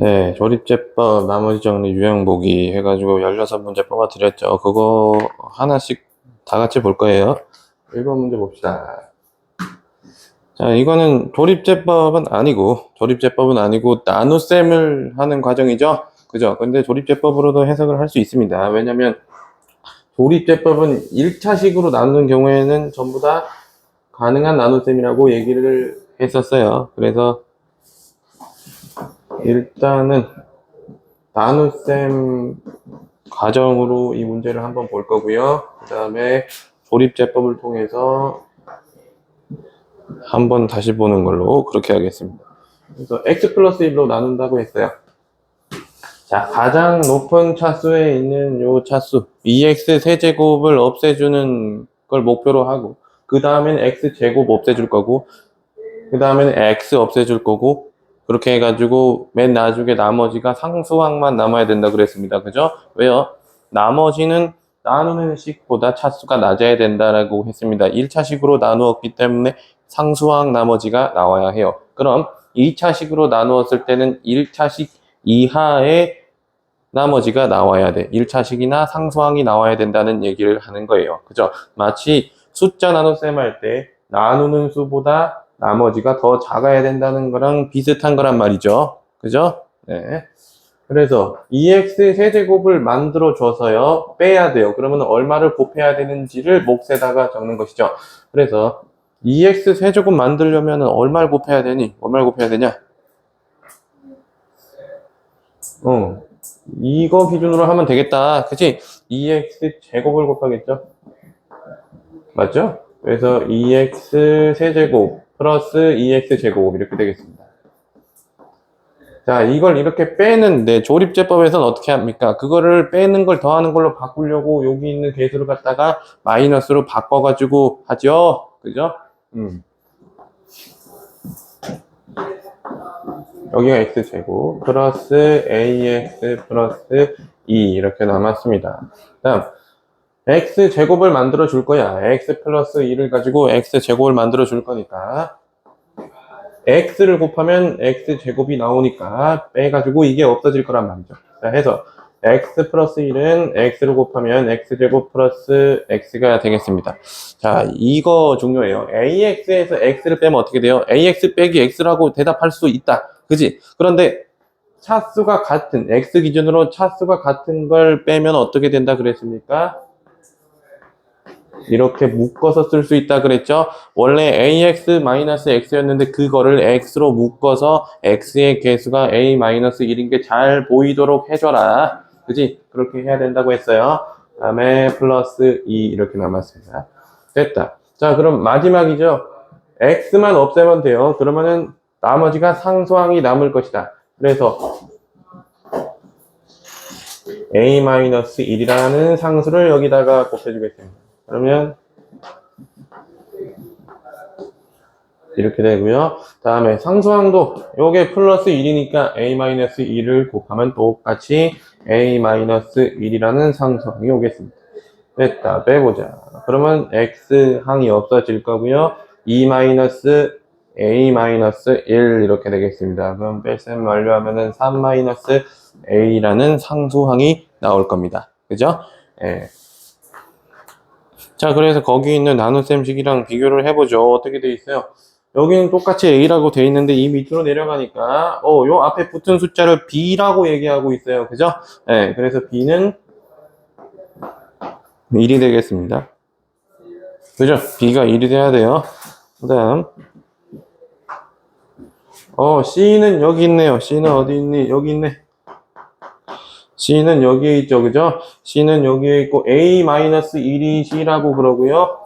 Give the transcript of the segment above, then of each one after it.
네, 조립제법 나머지 정리 유형 보기 해가지고 16문제 뽑아드렸죠. 그거 하나씩 다 같이 볼 거예요. 1번 문제 봅시다. 자, 이거는 조립제법은 아니고 나눗셈을 하는 과정이죠. 그죠? 근데 조립제법으로도 해석을 할 수 있습니다. 왜냐면 조립제법은 1차식으로 나누는 경우에는 전부 다 가능한 나눗셈이라고 얘기를 했었어요. 그래서 일단은 나눗셈 과정으로 이 문제를 한번 볼 거고요. 그 다음에 조립제법을 통해서 한번 다시 보는 걸로 그렇게 하겠습니다. 그래서 x 플러스 1로 나눈다고 했어요. 자, 가장 높은 차수에 있는 요 차수 2x 세제곱을 없애주는 걸 목표로 하고, 그 다음엔 x제곱 없애줄 거고, 그 다음엔 x 없애줄 거고, 그렇게 해가지고 맨 나중에 나머지가 상수항만 남아야 된다 그랬습니다. 그죠? 왜요? 나머지는 나누는 식보다 차수가 낮아야 된다라고 했습니다. 1차식으로 나누었기 때문에 상수항 나머지가 나와야 해요. 그럼 2차식으로 나누었을 때는 1차식 이하의 나머지가 나와야 돼. 1차식이나 상수항이 나와야 된다는 얘기를 하는 거예요. 그죠? 마치 숫자 나눗셈 할 때 나누는 수보다 나머지가 더 작아야 된다는 거랑 비슷한 거란 말이죠. 그죠? 네. 그래서 2x 세제곱을 만들어 줘서요. 빼야 돼요. 그러면 얼마를 곱해야 되는지를 몫에다가 적는 것이죠. 그래서 2x 세제곱 만들려면 얼마를 곱해야 되니? 얼마를 곱해야 되냐? 이거 기준으로 하면 되겠다. 그치? 2x 제곱을 곱하겠죠? 맞죠? 그래서 2x 세제곱 플러스 2x 제곱 이렇게 되겠습니다. 자, 이걸 이렇게 빼는데 조립제법에서는 어떻게 합니까? 그거를 빼는 걸 더하는 걸로 바꾸려고 여기 있는 개수를 갖다가 마이너스로 바꿔가지고 하죠. 그죠? 여기가 x제곱 플러스 ax 플러스 2 이렇게 남았습니다. 다음 x제곱을 만들어 줄 거야. x 플러스 2를 가지고 x제곱을 만들어 줄 거니까 x를 곱하면 x제곱이 나오니까 빼가지고 이게 없어질 거란 말이죠. 자, 해서 x 플러스 1은 x를 곱하면 x제곱 플러스 x가 되겠습니다. 자, 이거 중요해요. ax에서 x를 빼면 어떻게 돼요? ax 빼기 x라고 대답할 수 있다. 그지? 그런데 차수가 같은, x 기준으로 차수가 같은 걸 빼면 어떻게 된다 그랬습니까? 이렇게 묶어서 쓸 수 있다 그랬죠? 원래 ax-x였는데 그거를 x로 묶어서 x의 개수가 a-1인 게 잘 보이도록 해줘라. 그지? 그렇게 해야 된다고 했어요. 그 다음에 플러스 2 이렇게 남았습니다. 됐다. 자, 그럼 마지막이죠. x만 없애면 돼요. 그러면은 나머지가 상수항이 남을 것이다. 그래서 a-1이라는 상수를 여기다가 곱해주겠습니다. 그러면 이렇게 되고요. 다음에 상수항도 요게 플러스 1이니까 a-1을 곱하면 똑같이 a-1이라는 상수항이 오겠습니다. 됐다. 빼보자. 그러면 x항이 없어질 거고요. 2-a-1 이렇게 되겠습니다. 그럼 뺄셈 완료하면은 3-a라는 상수항이 나올 겁니다. 그죠? 예. 자, 그래서 거기 있는 나눗셈식이랑 비교를 해보죠. 어떻게 돼 있어요? 여기는 똑같이 a라고 돼 있는데 이 밑으로 내려가니까 요 앞에 붙은 숫자를 b라고 얘기하고 있어요. 그죠? 네, 그래서 b는 1이 되겠습니다. 그죠? b가 1이 돼야 돼요. 그 다음 c는 여기 있네요. c는 어디 있니? 여기 있네. c는 여기에 있죠. 그죠? c는 여기에 있고 a-1이 c라고 그러고요.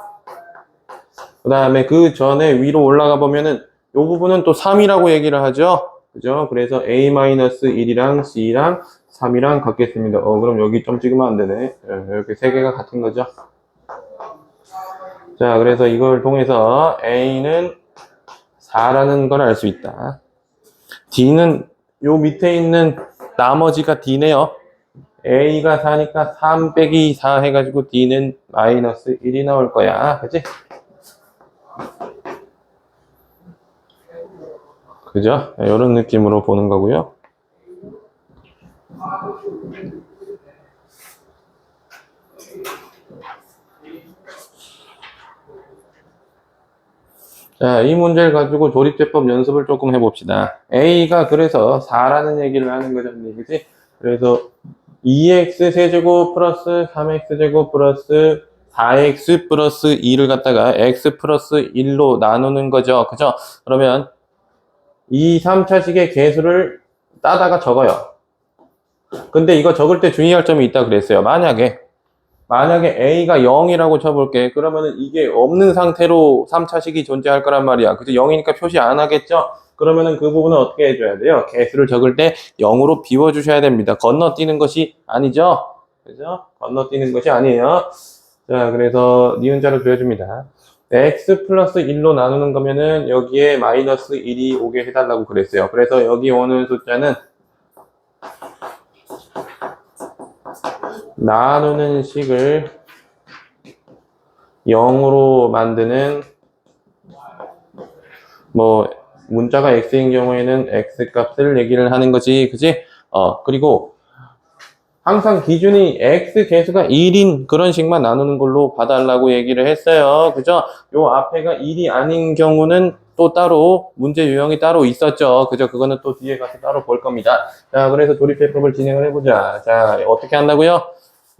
그 다음에 그 전에 위로 올라가 보면은 요 부분은 또 3이라고 얘기를 하죠. 그죠? 그래서 A-1이랑 C랑 3이랑 같겠습니다. 그럼 여기 점 찍으면 안 되네. 이렇게 세 개가 같은 거죠. 자, 그래서 이걸 통해서 A는 4라는 걸 알 수 있다. D는 요 밑에 있는 나머지가 D네요. A가 4니까 3 빼기 4 해가지고 D는 마이너스 1이 나올 거야. 그치? 그죠? 이런 느낌으로 보는 거고요. 자, 이 문제를 가지고 조립제법 연습을 조금 해봅시다. A가 그래서 4라는 얘기를 하는 거죠. 그치? 그래서 2x 세제곱 플러스 3x 제곱 플러스 4x 플러스 2를 갖다가 x 플러스 1로 나누는 거죠. 그죠? 그러면 이 3차식의 개수를 따다가 적어요. 근데 이거 적을 때 주의할 점이 있다 그랬어요. 만약에 A가 0이라고 쳐볼게. 그러면은 이게 없는 상태로 3차식이 존재할 거란 말이야. 그죠? 0이니까 표시 안 하겠죠? 그러면은 그 부분은 어떻게 해줘야 돼요? 개수를 적을 때 0으로 비워주셔야 됩니다. 건너뛰는 것이 아니죠? 그죠? 건너뛰는 것이 아니에요. 자, 그래서 니은자로 그려줍니다. x 플러스 1로 나누는 거면은 여기에 마이너스 1이 오게 해달라고 그랬어요. 그래서 여기 오는 숫자는 나누는 식을 0으로 만드는 뭐 문자가 x인 경우에는 x 값을 얘기를 하는 거지, 그지? 그리고 항상 기준이 x 개수가 1인 그런 식만 나누는 걸로 봐달라고 얘기를 했어요. 그죠? 요 앞에가 1이 아닌 경우는 또 따로 문제 유형이 따로 있었죠. 그죠? 그거는 또 뒤에 가서 따로 볼 겁니다. 자, 그래서 조립해법을 진행을 해보자. 자, 어떻게 한다고요?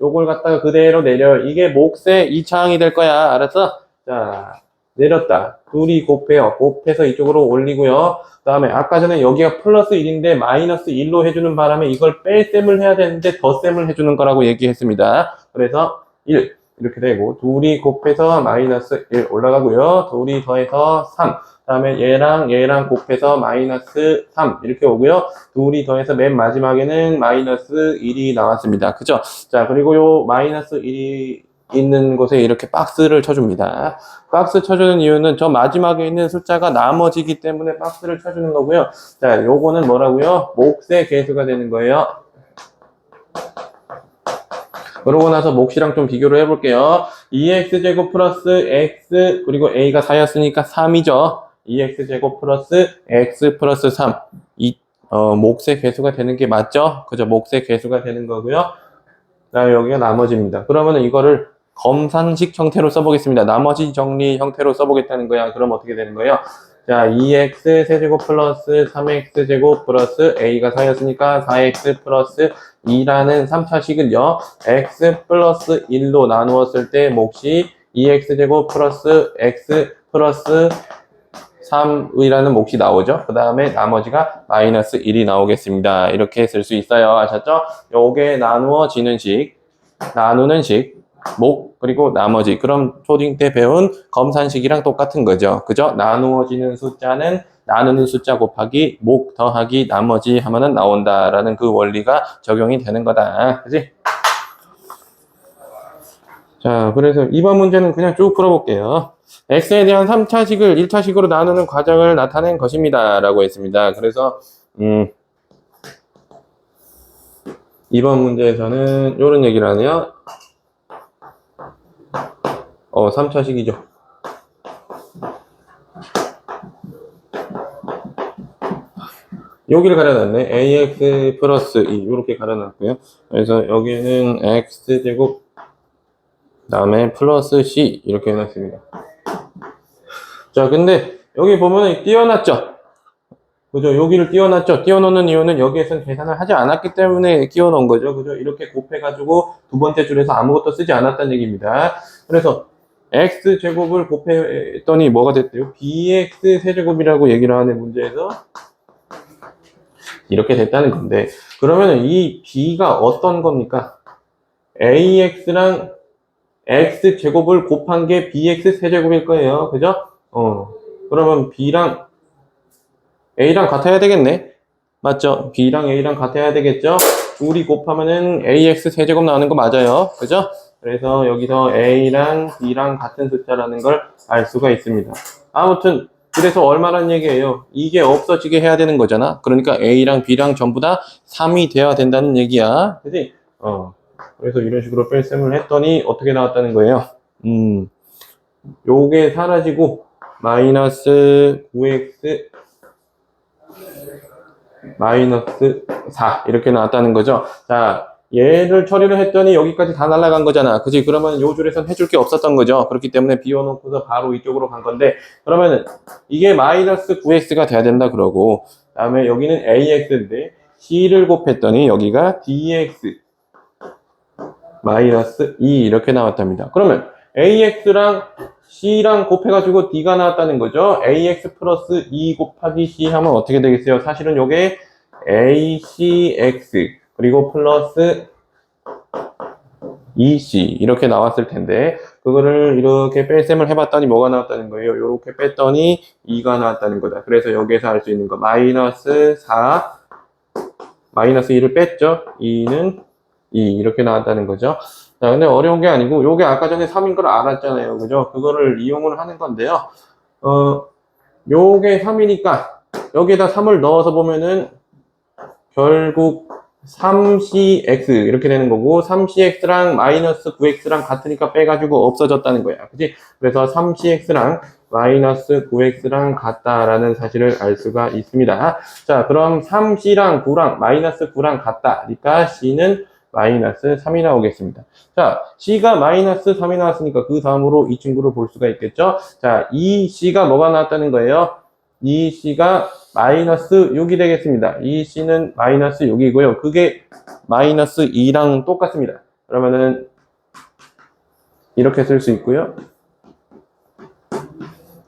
요걸 갖다가 그대로 내려. 이게 몫의 2차항이 될 거야. 알았어? 자, 내렸다. 둘이 곱해요. 곱해서 이쪽으로 올리고요. 그 다음에 아까 전에 여기가 플러스 1인데 마이너스 1로 해주는 바람에 이걸 뺄셈을 해야 되는데 덧셈을 해주는 거라고 얘기했습니다. 그래서 1 이렇게 되고 둘이 곱해서 마이너스 1 올라가고요. 둘이 더해서 3 그 다음에 얘랑 곱해서 마이너스 3 이렇게 오고요. 둘이 더해서 맨 마지막에는 마이너스 1이 나왔습니다. 그죠? 자, 그리고 요 마이너스 1이 있는 곳에 이렇게 박스를 쳐줍니다. 박스 쳐주는 이유는 저 마지막에 있는 숫자가 나머지기 때문에 박스를 쳐주는 거고요. 자, 요거는 뭐라고요? 몫의 개수가 되는 거예요. 그러고 나서 몫이랑 좀 비교를 해볼게요. 2x제곱 플러스 x 그리고 a가 4였으니까 3이죠. 2x제곱 플러스 x 플러스 3 몫의 개수가 되는 게 맞죠? 그죠? 몫의 개수가 되는 거고요. 자, 여기가 나머지입니다. 그러면은 이거를 검산식 형태로 써보겠습니다. 나머지 정리 형태로 써보겠다는 거야. 그럼 어떻게 되는 거예요? 자, 2x 세제곱 플러스 3x 제곱 플러스 a가 4였으니까 4x 플러스 2라는 3차식은요. x 플러스 1로 나누었을 때 몫이 2x 제곱 플러스 x 플러스 3이라는 몫이 나오죠. 그 다음에 나머지가 마이너스 1이 나오겠습니다. 이렇게 쓸 수 있어요. 아셨죠? 요게 나누어지는 식, 나누는 식, 몫, 그리고 나머지. 그럼 초딩 때 배운 검산식이랑 똑같은 거죠. 그죠? 나누어지는 숫자는 나누는 숫자 곱하기 몫 더하기 나머지 하면은 나온다라는 그 원리가 적용이 되는 거다. 그지? 자, 그래서 이번 문제는 그냥 쭉 풀어볼게요. x에 대한 3차식을 1차식으로 나누는 과정을 나타낸 것입니다. 라고 했습니다. 그래서 이번 문제에서는 이런 얘기를 하네요. 3차식이죠. 여기를 가려놨네. ax 플러스 2 이렇게 가려놨고요. 그래서 여기는 x제곱 다음에 플러스 c 이렇게 해놨습니다. 자, 근데 여기 보면 띄워놨죠. 그죠? 여기를 띄워놨죠. 띄워놓는 이유는 여기에서는 계산을 하지 않았기 때문에 띄워놓은 거죠. 그죠? 이렇게 곱해가지고 두 번째 줄에서 아무것도 쓰지 않았다는 얘기입니다. 그래서 x제곱을 곱했더니 뭐가 됐대요? bx 세제곱이라고 얘기를 하는 문제에서 이렇게 됐다는 건데, 그러면 이 b가 어떤 겁니까? ax랑 x제곱을 곱한 게 bx 세제곱일 거예요. 그죠? 그러면 b랑 A랑 같아야 되겠네. 맞죠? B랑 A랑 같아야 되겠죠? 둘이 곱하면은 AX 세제곱 나오는 거 맞아요. 그죠? 그래서 여기서 A랑 B랑 같은 숫자라는 걸 알 수가 있습니다. 아무튼 그래서 얼마란 얘기예요? 이게 없어지게 해야 되는 거잖아. 그러니까 A랑 B랑 전부 다 3이 돼야 된다는 얘기야. 그지? 그래서 이런 식으로 뺄셈을 했더니 어떻게 나왔다는 거예요? 요게 사라지고 마이너스 9x 마이너스 4 이렇게 나왔다는 거죠. 자, 얘를 처리를 했더니 여기까지 다 날아간 거잖아. 그지? 그러면 요 줄에선 해줄 게 없었던 거죠. 그렇기 때문에 비워놓고서 바로 이쪽으로 간 건데, 그러면은 이게 마이너스 9x가 돼야 된다 그러고, 다음에 여기는 ax인데 c를 곱했더니 여기가 dx 마이너스 2 이렇게 나왔답니다. 그러면 AX랑 C랑 곱해가지고 D가 나왔다는 거죠. AX 플러스 2 곱하기 C 하면 어떻게 되겠어요? 사실은 요게 ACX 그리고 플러스 EC 이렇게 나왔을 텐데 그거를 이렇게 뺄셈을 해봤더니 뭐가 나왔다는 거예요? 이렇게 뺐더니 2가 나왔다는 거다. 그래서 여기에서 알 수 있는 거 마이너스 4 마이너스 2를 뺐죠. 2는 2 이렇게 나왔다는 거죠. 자, 근데 어려운 게 아니고 요게 아까 전에 3인 걸 알았잖아요. 그죠? 그거를 이용을 하는 건데요. 요게 3이니까 여기에다 3을 넣어서 보면은 결국 3cx 이렇게 되는 거고 3cx랑 마이너스 9x랑 같으니까 빼가지고 없어졌다는 거야. 그치? 그래서 3cx랑 마이너스 9x랑 같다라는 사실을 알 수가 있습니다. 자, 그럼 3c랑 9랑 마이너스 9랑 같다니까 c는 마이너스 3이 나오겠습니다. 자, c가 마이너스 3이 나왔으니까 그 다음으로 이 친구를 볼 수가 있겠죠? 자, 이 c가 뭐가 나왔다는 거예요? 이 c가 마이너스 6이 되겠습니다. 이 c는 마이너스 6이고요. 그게 마이너스 2랑 똑같습니다. 그러면은 이렇게 쓸 수 있고요.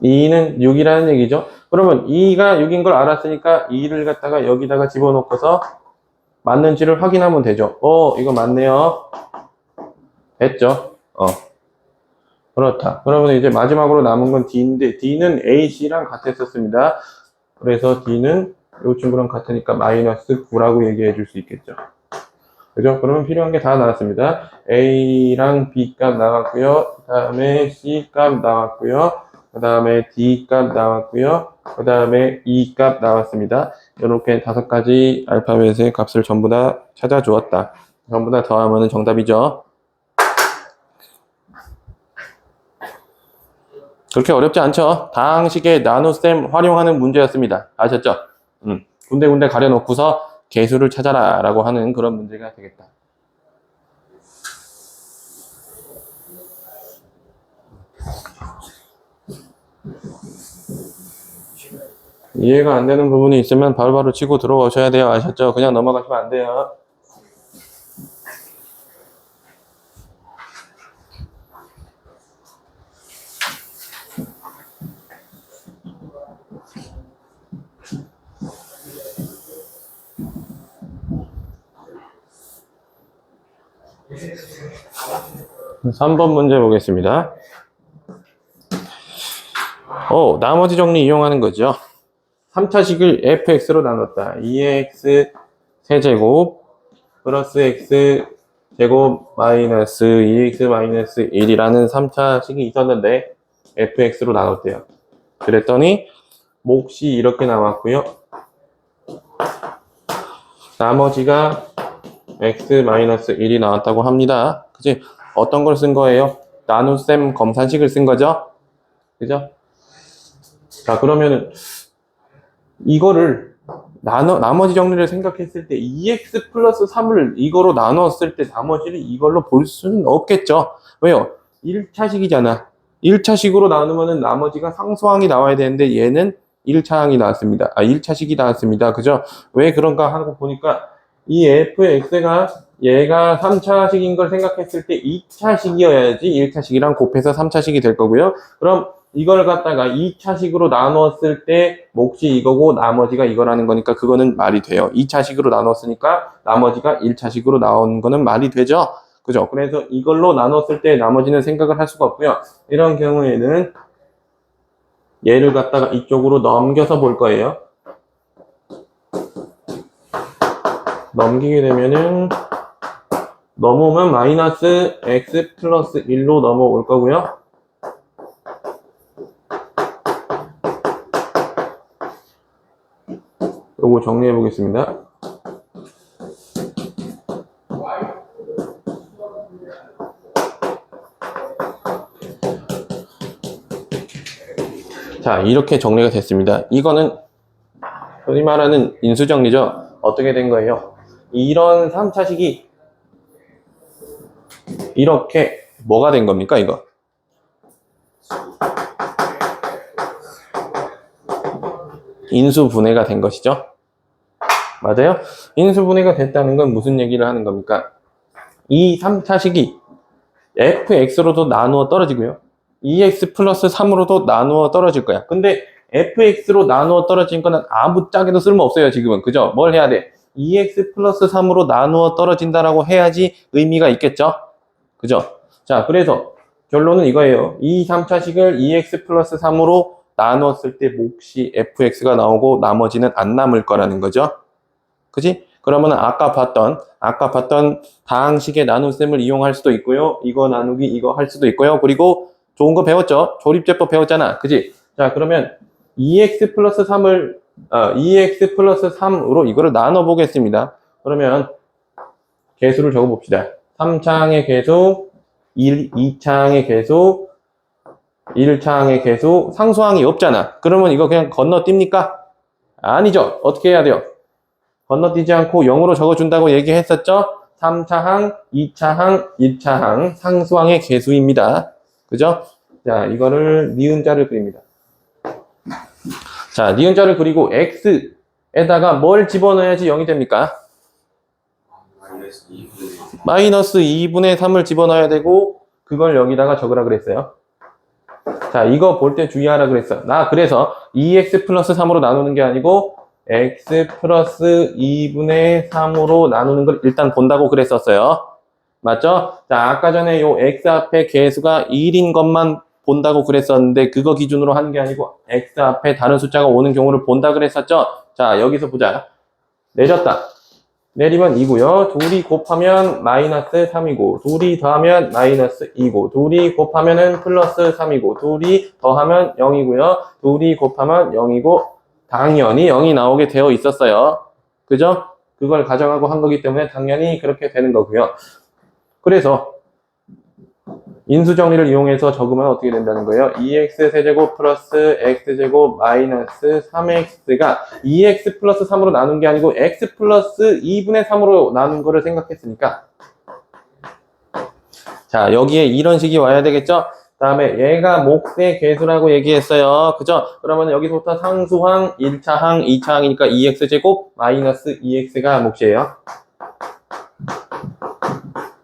2는 6이라는 얘기죠. 그러면 2가 6인 걸 알았으니까 2를 갖다가 여기다가 집어넣고서 맞는지를 확인하면 되죠. 이거 맞네요. 됐죠? 그렇다. 그러면 이제 마지막으로 남은 건 D인데 D는 AC랑 같았었습니다. 그래서 D는 이 친구랑 같으니까 마이너스 9라고 얘기해 줄 수 있겠죠. 그죠? 그러면 필요한 게 다 나왔습니다. A랑 B 값 나왔고요. 그 다음에 C 값 나왔고요. 그 다음에 D 값 나왔고요. 그 다음에 E 값 나왔습니다. 이렇게 5가지 알파벳의 값을 전부 다 찾아주었다. 전부 다 더하면 정답이죠. 그렇게 어렵지 않죠? 다항식의 나눗셈 활용하는 문제였습니다. 아셨죠? 군데군데 가려놓고서 개수를 찾아라 라고 하는 그런 문제가 되겠다. 이해가 안 되는 부분이 있으면 바로바로 치고 들어오셔야 돼요. 아셨죠? 그냥 넘어가시면 안 돼요. 삼 번 문제 보겠습니다. 나머지 정리 이용하는 거죠. 3차식을 fx로 나눴다. 2x 세제곱 플러스 x 제곱 마이너스 2x 마이너스 1이라는 3차식이 있었는데 fx로 나눴대요. 그랬더니 몫이 이렇게 나왔고요. 나머지가 x 마이너스 1이 나왔다고 합니다. 그치? 어떤 걸 쓴 거예요? 나눗셈 검산식을 쓴 거죠? 그죠? 자, 그러면은 이거를 나머지 정리를 생각했을 때 2x 플러스 3을 이거로 나눴을 때 나머지를 이걸로 볼 수는 없겠죠. 왜요? 1차식이잖아. 1차식으로 나누면은 나머지가 상수항이 나와야 되는데 얘는 1차항이 나왔습니다. 1차식이 나왔습니다. 그죠? 왜 그런가 하고 보니까 이 fx가 얘가 3차식인 걸 생각했을 때 2차식이어야지 1차식이랑 곱해서 3차식이 될 거고요. 그럼 이걸 갖다가 2차식으로 나눴을 때 몫이 이거고 나머지가 이거라는 거니까 그거는 말이 돼요. 2차식으로 나눴으니까 나머지가 1차식으로 나온 거는 말이 되죠. 그죠? 그래서 이걸로 나눴을 때 나머지는 생각을 할 수가 없고요. 이런 경우에는 얘를 갖다가 이쪽으로 넘겨서 볼 거예요. 넘기게 되면은 넘어오면 마이너스 x 플러스 1로 넘어올 거고요. 요거 정리해 보겠습니다. 자, 이렇게 정리가 됐습니다. 이거는 흔히 말하는 인수정리죠. 어떻게 된 거예요? 이런 3차식이 이렇게 뭐가 된 겁니까, 이거? 인수분해가 된 것이죠. 맞아요? 인수분해가 됐다는 건 무슨 얘기를 하는 겁니까? 이 3차식이 fx로도 나누어 떨어지고요. 2x 플러스 3으로도 나누어 떨어질 거야. 근데 fx로 나누어 떨어진 거는 아무 짝에도 쓸모없어요, 지금은. 그죠? 뭘 해야 돼? 2x 플러스 3으로 나누어 떨어진다라고 해야지 의미가 있겠죠? 그죠? 자, 그래서 결론은 이거예요. 이 3차식을 2x 플러스 3으로 나눴을 때 몫이 fx가 나오고 나머지는 안 남을 거라는 거죠. 그지? 그러면 아까 봤던 다항식의 나눗셈을 이용할 수도 있고요. 이거 나누기 이거 할 수도 있고요. 그리고 좋은 거 배웠죠? 조립제법 배웠잖아. 그지? 자, 그러면 2x 플러스 3을 2x 플러스 3으로 이거를 나눠 보겠습니다. 그러면 개수를 적어 봅시다. 3차항의 개수, 2차항의 개수, 1차항의 개수, 상수항이 없잖아. 그러면 이거 그냥 건너뜁니까? 아니죠. 어떻게 해야 돼요? 건너뛰지 않고 0으로 적어준다고 얘기했었죠? 3차항, 2차항, 1차항, 상수항의 개수입니다. 그죠? 자, 이거를 니은자를 그립니다. 자, 니은자를 그리고 x에다가 뭘 집어넣어야지 0이 됩니까? 마이너스 2분의 3을 집어넣어야 되고 그걸 여기다가 적으라 그랬어요. 자, 이거 볼 때 주의하라 그랬어. 그래서 2x 플러스 3으로 나누는 게 아니고 x 플러스 2분의 3으로 나누는 걸 일단 본다고 그랬었어요. 맞죠? 자, 아까 전에 요 x 앞에 개수가 1인 것만 본다고 그랬었는데 그거 기준으로 하는 게 아니고 x 앞에 다른 숫자가 오는 경우를 본다 그랬었죠? 자, 여기서 보자. 내렸다. 내리면 2고요. 둘이 곱하면 마이너스 3이고 둘이 더하면 마이너스 2고 둘이 곱하면은 플러스 3이고 둘이 더하면 0이고요. 둘이 곱하면 0이고 당연히 0이 나오게 되어 있었어요. 그죠? 그걸 가정하고 한 거기 때문에 당연히 그렇게 되는 거고요. 그래서 인수정리를 이용해서 적으면 어떻게 된다는 거예요? 2x 세제곱 플러스 x제곱 마이너스 3x가 2x 플러스 3으로 나눈 게 아니고 x 플러스 2분의 3으로 나눈 거를 생각했으니까 자, 여기에 이런 식이 와야 되겠죠? 다음에 얘가 몫의 개수라고 얘기했어요. 그죠? 그러면 여기서부터 상수항, 1차항, 2차항이니까 2x제곱 마이너스 2x가 몫이에요.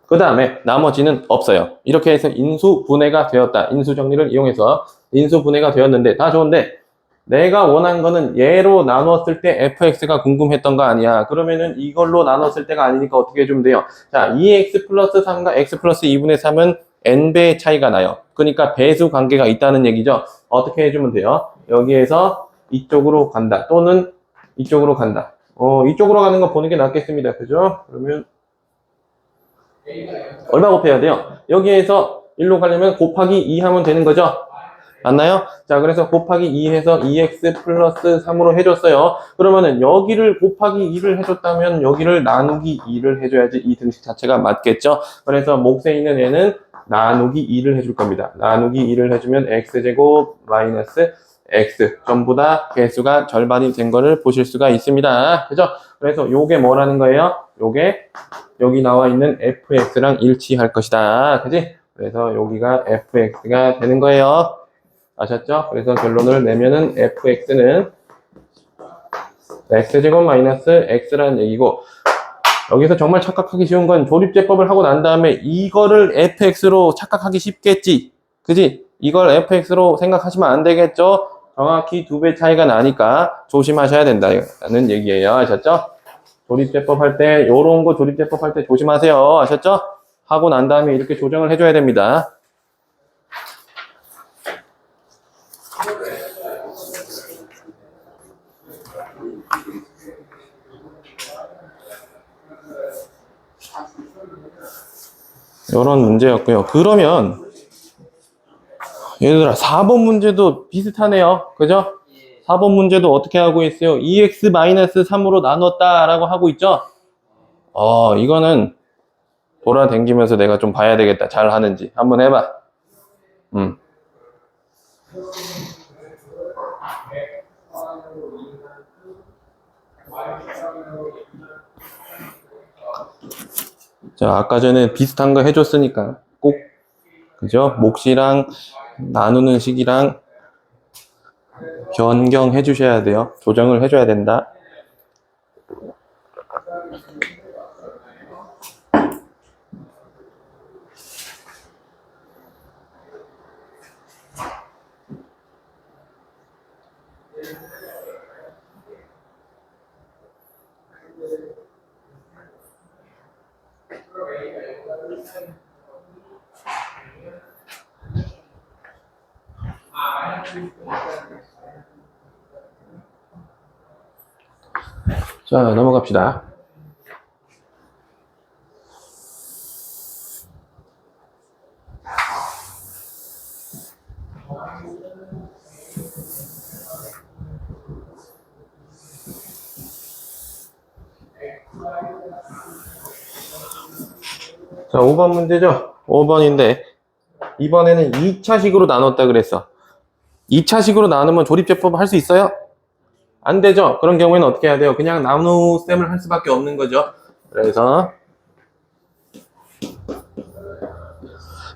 그 다음에 나머지는 없어요. 이렇게 해서 인수분해가 되었다. 인수정리를 이용해서 인수분해가 되었는데 다 좋은데 내가 원한 거는 얘로 나눴을 때 fx가 궁금했던 거 아니야. 그러면은 이걸로 나눴을 때가 아니니까 어떻게 해주면 돼요? 자, 2x 플러스 3과 x 플러스 2분의 3은 n배의 차이가 나요. 그러니까 배수 관계가 있다는 얘기죠. 어떻게 해주면 돼요? 여기에서 이쪽으로 간다. 또는 이쪽으로 간다. 이쪽으로 가는 거 보는 게 낫겠습니다. 그죠? 그러면 얼마 곱해야 돼요? 여기에서 1로 가려면 곱하기 2 하면 되는 거죠? 맞나요? 자, 그래서 곱하기 2 해서 2x 플러스 3으로 해줬어요. 그러면은 여기를 곱하기 2를 해줬다면 여기를 나누기 2를 해줘야지 이 등식 자체가 맞겠죠? 그래서 몫에 있는 애는 나누기 2를 해줄 겁니다. 나누기 2를 해주면 x제곱 마이너스 x 전부 다 개수가 절반이 된 거를 보실 수가 있습니다. 그죠? 그래서 요게 뭐라는 거예요? 요게 여기 나와 있는 fx랑 일치할 것이다. 그지? 그래서 여기가 fx가 되는 거예요. 아셨죠? 그래서 결론을 내면은 fx는 x제곱 마이너스 x라는 얘기고 여기서 정말 착각하기 쉬운 건 조립제법을 하고 난 다음에 이거를 fx로 착각하기 쉽겠지. 그지? 이걸 fx로 생각하시면 안 되겠죠? 정확히 2배 차이가 나니까 조심하셔야 된다는 얘기예요. 아셨죠? 조립제법 할 때, 요런 거 조립제법 할 때 조심하세요. 아셨죠? 하고 난 다음에 이렇게 조정을 해줘야 됩니다. 이런 문제였고요. 그러면 얘들아 4번 문제도 비슷하네요. 그죠? 4번 문제도 어떻게 하고 있어요? 2x-3으로 나눴다 라고 하고 있죠? 이거는 돌아다니면서 내가 좀 봐야 되겠다. 잘 하는지. 한번 해봐. 자, 아까 전에 비슷한 거 해줬으니까 꼭, 그죠? 몫이랑 나누는 식이랑 변경해 주셔야 돼요. 조정을 해줘야 된다. 자, 넘어갑시다. 자, 5번 문제죠? 5번인데 이번에는 2차식으로 나눴다 그랬어. 2차식으로 나누면 조립제법 할 수 있어요? 안 되죠? 그런 경우에는 어떻게 해야 돼요? 그냥 나누셈을 할 수밖에 없는 거죠. 그래서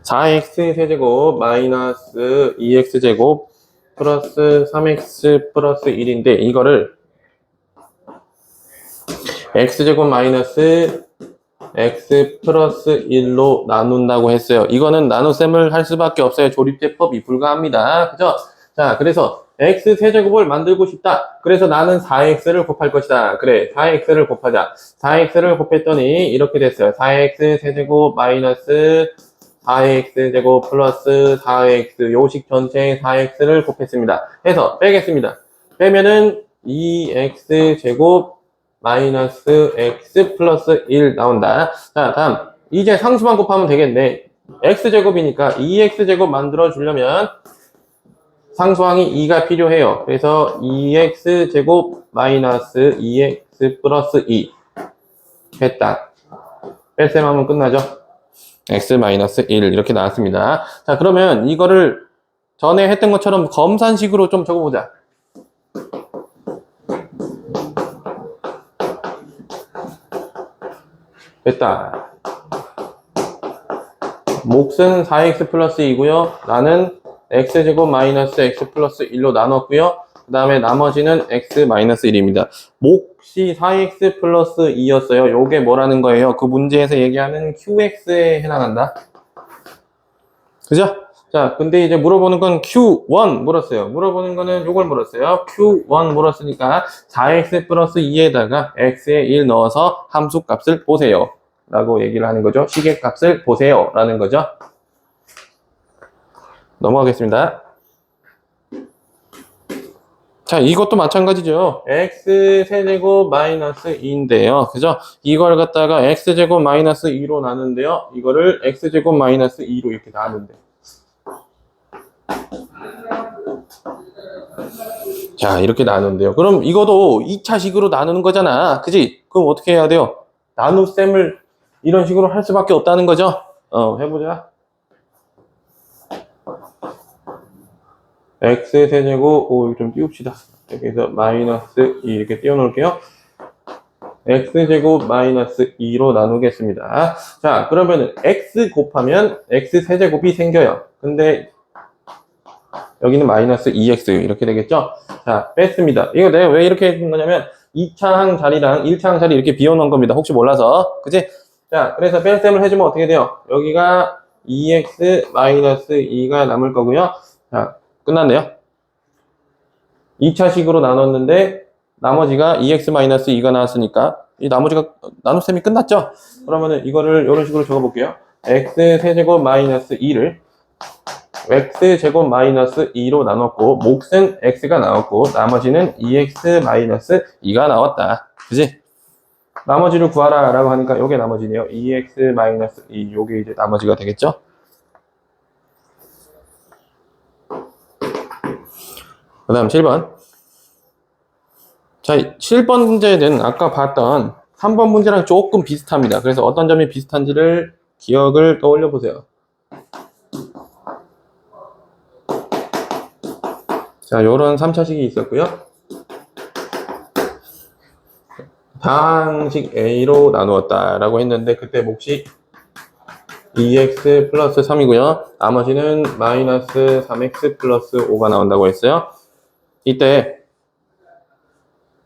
4x 세제곱 마이너스 2x 제곱 플러스 3x 플러스 1인데 이거를 x제곱 마이너스 x 플러스 1로 나눈다고 했어요. 이거는 나눗셈을 할 수밖에 없어요. 조립제법이 불가합니다. 그죠? 자, 그래서 x 세제곱을 만들고 싶다. 그래서 나는 4x를 곱할 것이다. 그래, 4x를 곱하자. 4x를 곱했더니 이렇게 됐어요. 4x 세제곱 마이너스 4x 제곱 플러스 4x 요식 전체의 4x를 곱했습니다. 해서 빼겠습니다. 빼면은 2x 제곱 마이너스 x 플러스 1 나온다. 자, 다음 이제 상수만 곱하면 되겠네. x제곱이니까 2x제곱 만들어 주려면 상수항이 2가 필요해요. 그래서 2x제곱 마이너스 2x 플러스 2 했다. 뺄셈 하면 끝나죠. x 마이너스 1 이렇게 나왔습니다. 자, 그러면 이거를 전에 했던 것처럼 검산식으로 좀 적어보자. 됐다. 몫은 4x 플러스 2고요. 나는 x제곱 마이너스 x 플러스 1로 나눴고요. 그 다음에 나머지는 x 마이너스 1입니다. 몫이 4x 플러스 2였어요. 요게 뭐라는 거예요? 그 문제에서 얘기하는 qx에 해당한다. 그죠? 자, 근데 이제 물어보는 건 q1 물었어요. 물어보는 거는 요걸 물었어요. q1 물었으니까 4x 플러스 2에다가 x에 1 넣어서 함수 값을 보세요. 라고 얘기를 하는 거죠. 시계 값을 보세요. 라는 거죠. 넘어가겠습니다. 자, 이것도 마찬가지죠. x 세제곱 마이너스 2인데요. 그죠? 이걸 갖다가 x제곱 마이너스 2로 나누는데요. 이거를 x제곱 마이너스 2로 이렇게 나누는데. 자, 이렇게 나누는데요. 그럼 이것도 2차식으로 나누는 거잖아. 그지? 그럼 어떻게 해야 돼요? 나눗셈을 이런 식으로 할 수밖에 없다는 거죠. 해보자. x 세제곱, 이거 좀 띄웁시다. 여기서 마이너스 2 이렇게 띄워놓을게요. x제곱 마이너스 2로 나누겠습니다. 자, 그러면은 x 곱하면 x 세제곱이 생겨요. 근데 여기는 마이너스 2x 이렇게 되겠죠? 자, 뺐습니다. 이거 내가 왜 이렇게 해준 거냐면 2차항 자리랑 1차항 자리 이렇게 비워놓은 겁니다. 혹시 몰라서. 그치? 자, 그래서 뺄셈을 해주면 어떻게 돼요? 여기가 2x 마이너스 2가 남을 거고요. 자, 끝났네요. 2차식으로 나눴는데 나머지가 2x 마이너스 2가 나왔으니까 이 나머지가 나눗셈이 끝났죠? 그러면은 이거를 이런 식으로 적어볼게요. x 세제곱 마이너스 2를 x제곱 마이너스 2로 나눴고 몫은 x가 나왔고 나머지는 2x 마이너스 2가 나왔다. 그지? 나머지를 구하라 라고 하니까 요게 나머지네요. 2x-2 요게 이제 나머지가 되겠죠. 그 다음 7번. 자, 7번 문제는 아까 봤던 3번 문제랑 조금 비슷합니다. 그래서 어떤 점이 비슷한지를 기억을 떠올려 보세요. 자, 요런 3차식이 있었고요. 다항식 A로 나누었다 라고 했는데 그때 몫이 2x 플러스 3이고요. 나머지는 마이너스 3x 플러스 5가 나온다고 했어요. 이때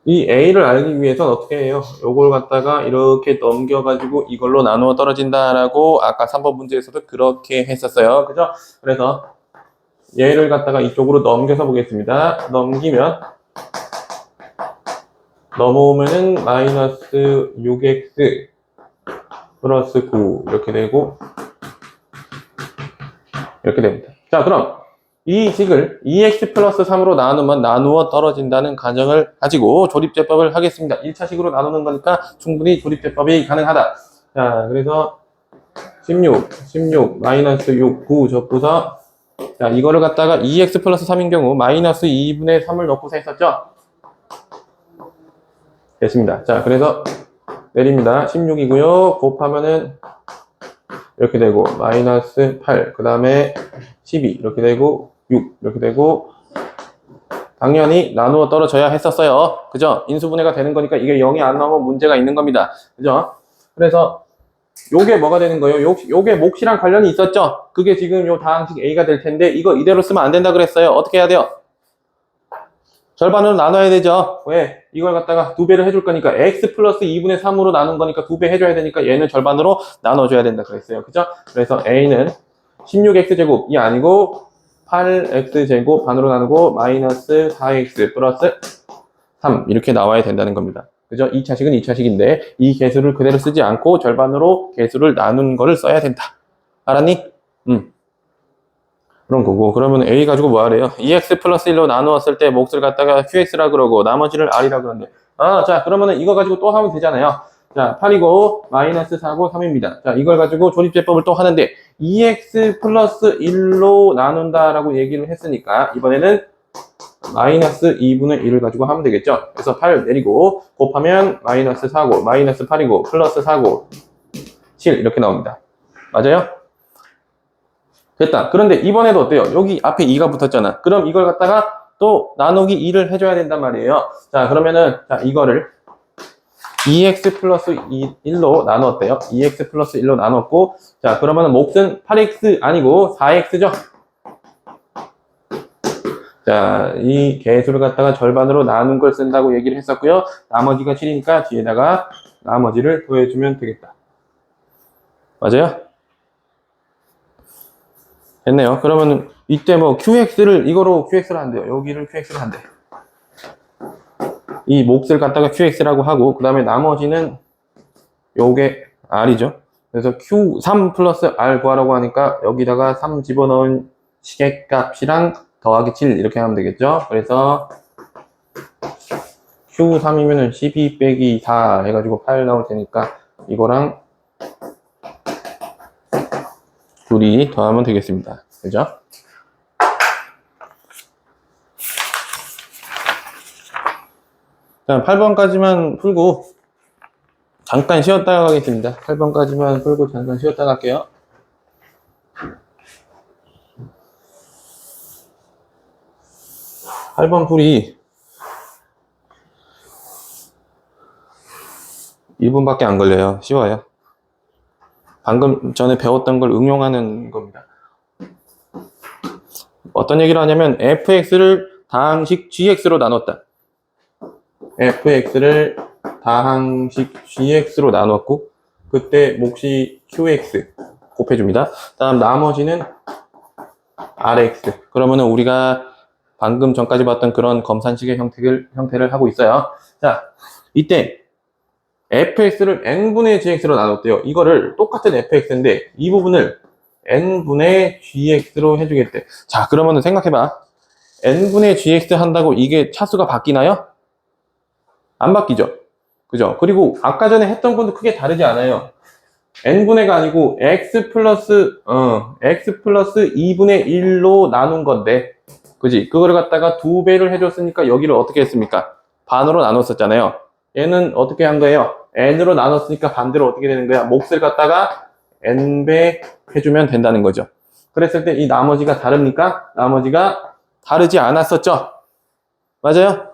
이 A를 알기 위해서는 어떻게 해요? 요걸 갖다가 이렇게 넘겨가지고 이걸로 나누어 떨어진다라고 아까 3번 문제에서도 그렇게 했었어요. 그죠? 그래서 얘를 갖다가 이쪽으로 넘겨서 보겠습니다. 넘어오면은 마이너스 6x 플러스 9 이렇게 되고 이렇게 됩니다. 자, 그럼 이 식을 2x 플러스 3으로 나누면 나누어 떨어진다는 가정을 가지고 조립제법을 하겠습니다. 1차식으로 나누는 거니까 충분히 조립제법이 가능하다. 자, 그래서 16, 마이너스 6, 9 적고서 자, 이거를 갖다가 2x 플러스 3인 경우 마이너스 2분의 3을 넣고서 했었죠? 됐습니다. 자, 그래서 내립니다. 16이고요. 곱하면은 이렇게 되고 마이너스 8, 그 다음에 12 이렇게 되고 6 이렇게 되고 당연히 나누어 떨어져야 했었어요. 그죠? 인수분해가 되는 거니까 이게 0이 안 나오면 문제가 있는 겁니다. 그죠? 그래서 요게 뭐가 되는 거예요? 요게 몫이랑 관련이 있었죠? 그게 지금 요 다항식 A가 될 텐데 이거 이대로 쓰면 안 된다 그랬어요. 어떻게 해야 돼요? 절반으로 나눠야 되죠. 왜? 이걸 갖다가 2배를 해줄 거니까 x 플러스 2분의 3으로 나눈 거니까 2배 해줘야 되니까 얘는 절반으로 나눠줘야 된다 그랬어요. 그죠? 그래서 A는 16x제곱이 아니고 8x제곱 반으로 나누고 마이너스 4x 플러스 3 이렇게 나와야 된다는 겁니다. 그죠? 2차식은 2차식인데 이 개수를 그대로 쓰지 않고 절반으로 개수를 나눈 거를 써야 된다. 알았니? 그런 거고. 그러면 A 가지고 뭐 하래요? 2x 플러스 1로 나누었을 때 몫을 갖다가 qx라 그러고 나머지를 r이라 그러는데 자, 그러면은 이거 가지고 또 하면 되잖아요. 자, 8이고 마이너스 4고 3입니다. 자, 이걸 가지고 조립제법을 또 하는데 2x 플러스 1로 나눈다라고 얘기를 했으니까 이번에는 마이너스 2분의 1을 가지고 하면 되겠죠. 그래서 8 내리고 곱하면 마이너스 4고 마이너스 8이고 플러스 4고 7 이렇게 나옵니다. 맞아요? 됐다. 그런데 이번에도 어때요? 여기 앞에 2가 붙었잖아. 그럼 이걸 갖다가 또 나누기 2를 해줘야 된단 말이에요. 자, 그러면은 자, 이거를 2x 플러스 1로 나누었대요. 2x 플러스 1로 나눴고 자, 그러면은 몫은 8x 아니고 4x죠. 자, 이 개수를 갖다가 절반으로 나눈 걸 쓴다고 얘기를 했었고요. 나머지가 7이니까 뒤에다가 나머지를 더해주면 되겠다. 맞아요? 됐네요. 그러면 이때 뭐 이거로 qx를 한대요. 여기를 qx를 한대. 이 몫을 갖다가 qx라고 하고 그 다음에 나머지는 요게 r이죠. 그래서 q3 플러스 r 구하라고 하니까 여기다가 3 집어넣은 시계값이랑 더하기 7 이렇게 하면 되겠죠. 그래서 q3이면은 12 빼기 4 해가지고 8 나올 테니까 이거랑 둘이 더하면 되겠습니다. 그죠? 자, 8번까지만 풀고 잠깐 쉬었다 가겠습니다. 8번까지만 풀고 잠깐 쉬었다 갈게요. 팔 번 풀이 1분밖에 안 걸려요. 쉬워요. 방금 전에 배웠던 걸 응용하는 겁니다. 어떤 얘기를 하냐면 fx를 다항식 gx로 나눴다. fx를 다항식 gx로 나눴고 그때 몫이 qx 곱해줍니다. 다음 나머지는 rx. 그러면은 우리가 방금 전까지 봤던 그런 검산식의 형태를 하고 있어요. 자, 이때 fx를 n분의 gx로 나눴대요. 이거를 똑같은 fx인데 이 부분을 n분의 gx로 해주겠대. 자, 그러면은 생각해봐. n분의 gx 한다고 이게 차수가 바뀌나요? 안 바뀌죠. 그죠? 그리고 아까 전에 했던 것도 크게 다르지 않아요. n분의가 아니고 x 플러스 2분의 1로 나눈 건데, 그지? 그거를 갖다가 2배를 해줬으니까 여기를 어떻게 했습니까? 반으로 나눴었잖아요. 얘는 어떻게 한 거예요? n으로 나눴으니까 반대로 어떻게 되는 거야? 몫을 갖다가 n배 해주면 된다는 거죠. 그랬을 때 이 나머지가 다릅니까? 나머지가 다르지 않았었죠? 맞아요?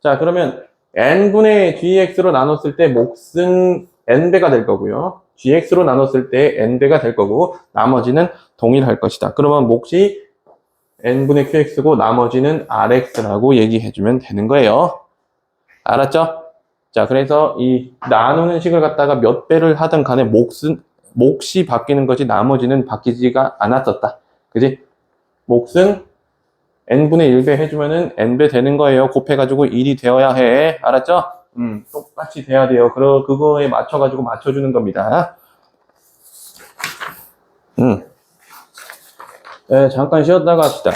자, 그러면 n분의 gx로 나눴을 때 몫은 n배가 될 거고요. gx로 나눴을 때 n배가 될 거고, 나머지는 동일할 것이다. 그러면 몫이 n분의 qx고 나머지는 rx라고 얘기해주면 되는 거예요. 알았죠? 자, 그래서 이 나누는 식을 갖다가 몇 배를 하든 간에 몫이 바뀌는 거지 나머지는 바뀌지가 않았었다. 그지? 몫은 n분의 1배 해주면은 n배 되는 거예요. 곱해가지고 1이 되어야 해. 알았죠? 똑같이 돼야 돼요. 그거에 맞춰가지고 맞춰주는 겁니다. 네, 잠깐 쉬었다가 합시다.